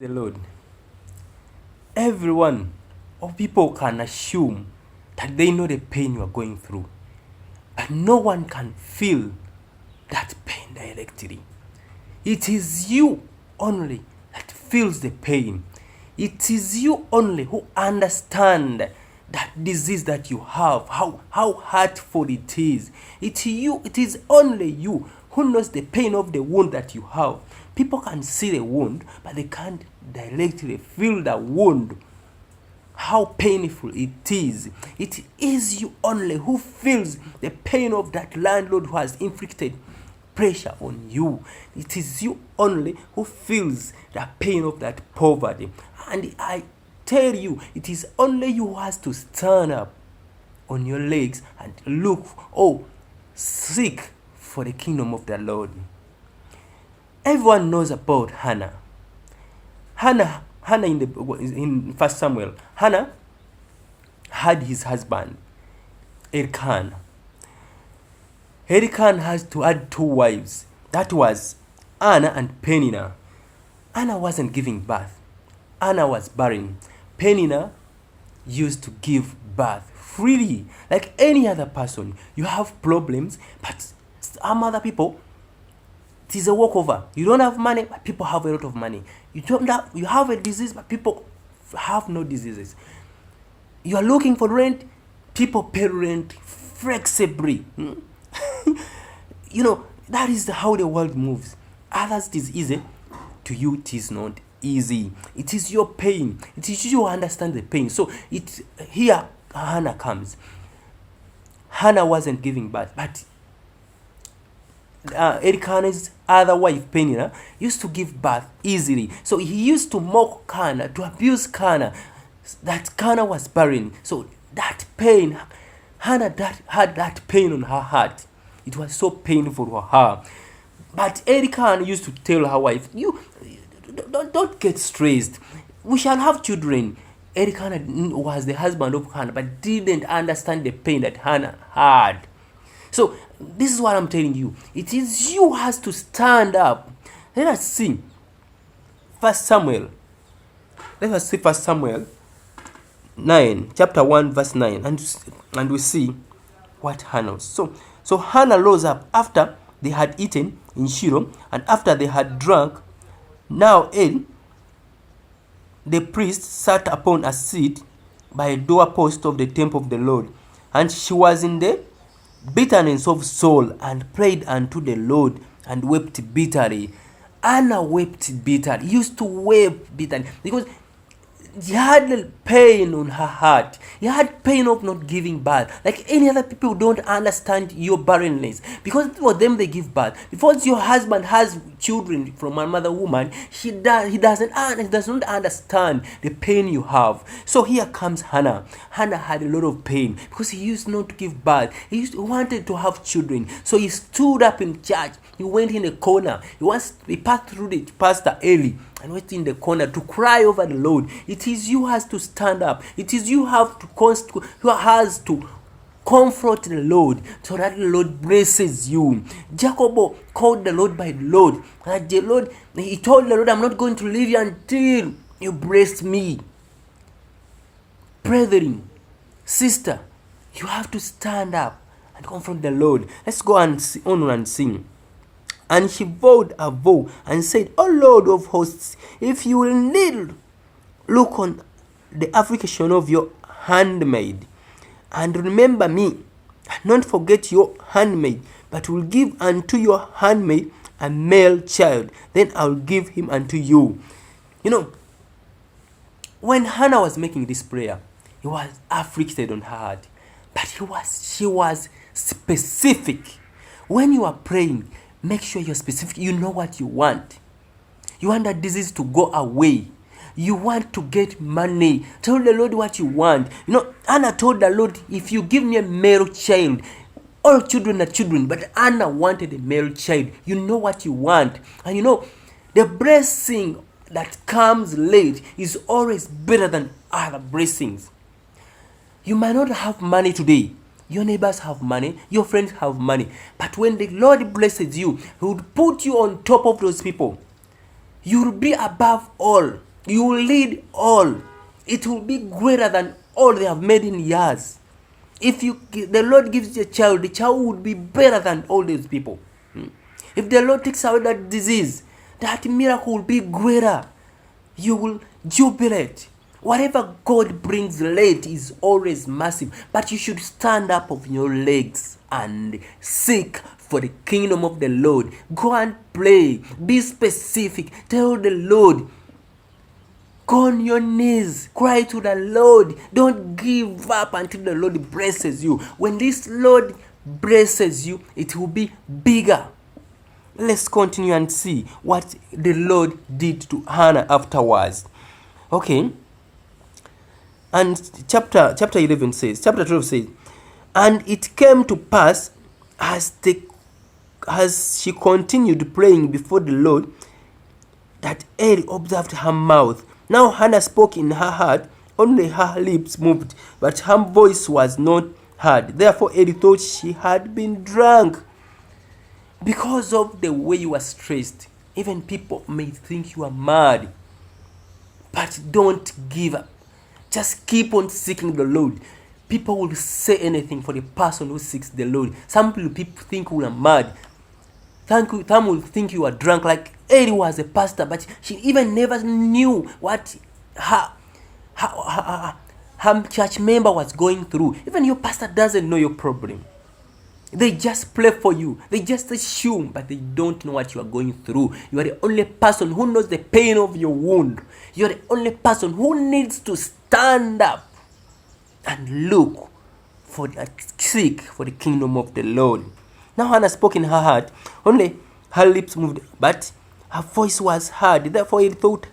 The Lord. Everyone or people can assume that they know the pain you are going through, but no one can feel that pain directly. It is you only that feels the pain. It is you only who understand that disease that you have, how hurtful it is. It is only you who knows the pain of the wound that you have. People can see the wound, but they can't directly feel the wound, how painful it is. It is you only who feels the pain of that landlord who has inflicted pressure on you. It is you only who feels the pain of that poverty. And I tell you, it is only you who has to stand up on your legs and seek for the kingdom of the Lord. Everyone knows about Hannah. Hannah in 1 Samuel, Hannah had his husband, Elkanah. Elkanah has to add 2 wives. That was Anna and Peninnah. Anna wasn't giving birth. Anna was barren. Peninnah used to give birth freely, like any other person. You have problems, but some other people, it is a walkover. You don't have money, but people have a lot of money. You have a disease, but people have no diseases. You are looking for rent, people pay rent flexibly. That is how the world moves. Others it is easy, to you it is not easy. It is your pain. It is you who understand the pain. So here Hannah comes. Hannah wasn't giving birth, but Elkanah's other wife, Peninnah, used to give birth easily. So he used to mock Hannah, to abuse Hannah, that Hannah was barren. So that pain, Hannah had that pain on her heart. It was so painful for her. But Elkanah used to tell her wife, you don't get stressed. We shall have children. Elkanah was the husband of Hannah, but didn't understand the pain that Hannah had. So this is what I'm telling you. It is you who has to stand up. Let us see 1 Samuel. Let us see 1 Samuel 9, chapter 1, verse 9. And we see what Hannah was. So Hannah rose up after they had eaten in Shiloh, and after they had drunk. Now Eli, the priest, sat upon a seat by a doorpost of the temple of the Lord, and she was in the bitterness of soul, and prayed unto the Lord, and wept bitterly. Anna wept bitterly. Used to weep bitterly because she had pain on her heart. She had pain of not giving birth. Like any other people don't understand your barrenness, because for them they give birth. Because your husband has children from another woman, he does not understand the pain you have. So here comes Hannah. Hannah had a lot of pain because he used not to give birth. He wanted to have children. So he stood up in church. He went in a corner. He passed through the pastor Eli and went in the corner to cry over the Lord. It is you who has to stand up. It is you who has to comfort the Lord, so that the Lord blesses you. Jacob called the Lord by the Lord. And the Lord, he told the Lord, I'm not going to leave you until you bless me. Brethren, sister, you have to stand up and confront the Lord. Let's go on and sing. And she vowed a vow and said, O Lord of hosts, if you will indeed look on the affliction of your handmaid, and remember me, and not forget your handmaid, but will give unto your handmaid a male child, then I will give him unto you. When Hannah was making this prayer, he was afflicted on her heart, but she was specific. When you are praying, make sure you're specific. You know what you want. You want that disease to go away. You want to get money. Tell the Lord what you want. Anna told the Lord, if you give me a male child, all children are children, but Anna wanted a male child. You know what you want. And the blessing that comes late is always better than other blessings. You might not have money today. Your neighbors have money, your friends have money. But when the Lord blesses you, He would put you on top of those people. You will be above all. You will lead all. It will be greater than all they have made in years. If the Lord gives you a child, the child would be better than all those people. If the Lord takes away that disease, that miracle will be greater. You will jubilate. Whatever God brings late is always massive. But you should stand up on your legs and seek for the kingdom of the Lord. Go and pray. Be specific. Tell the Lord. Go on your knees. Cry to the Lord. Don't give up until the Lord blesses you. When this Lord blesses you, it will be bigger. Let's continue and see what the Lord did to Hannah afterwards. Okay. And chapter 11 says, chapter 12 says, and it came to pass as she continued praying before the Lord, that Eli observed her mouth. Now Hannah spoke in her heart, only her lips moved, but her voice was not heard. Therefore Eli thought she had been drunk. Because of the way you are stressed, even people may think you are mad. But don't give up. Just keep on seeking the Lord. People will say anything for the person who seeks the Lord. Some people think you are mad. Some will think you are drunk. Like Eli was a pastor, but she even never knew what her church member was going through. Even your pastor doesn't know your problem. They just play for you. They just assume, but they don't know what you are going through. You are the only person who knows the pain of your wound. You are the only person who needs to stand up and look for seek for the kingdom of the Lord. Now Hannah spoke in her heart, only her lips moved, but her voice was heard. Therefore he thought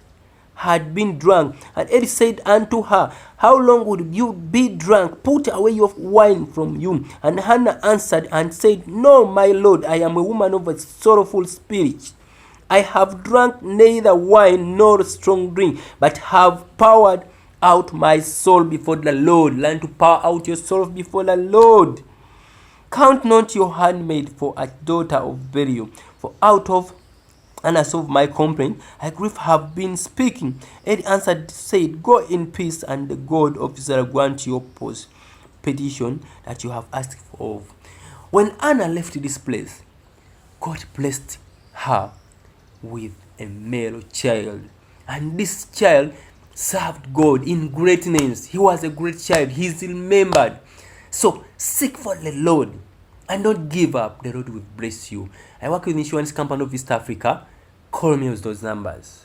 had been drunk. And Eli said unto her, how long would you be drunk? Put away your wine from you. And Hannah answered and said, no, my Lord, I am a woman of a sorrowful spirit. I have drunk neither wine nor strong drink, but have poured out my soul before the Lord. Learn to pour out your soul before the Lord. Count not your handmaid for a daughter of Belial, for out of and as of my complaint, I grief have been speaking. Eli answered, said, go in peace, and the God of Israel grant your petition that you have asked for. When Hannah left this place, God blessed her with a male child. And this child served God in greatness. He was a great child. He is remembered. So seek for the Lord and don't give up. The Lord will bless you. I work with insurance company of East Africa. Call me with those numbers.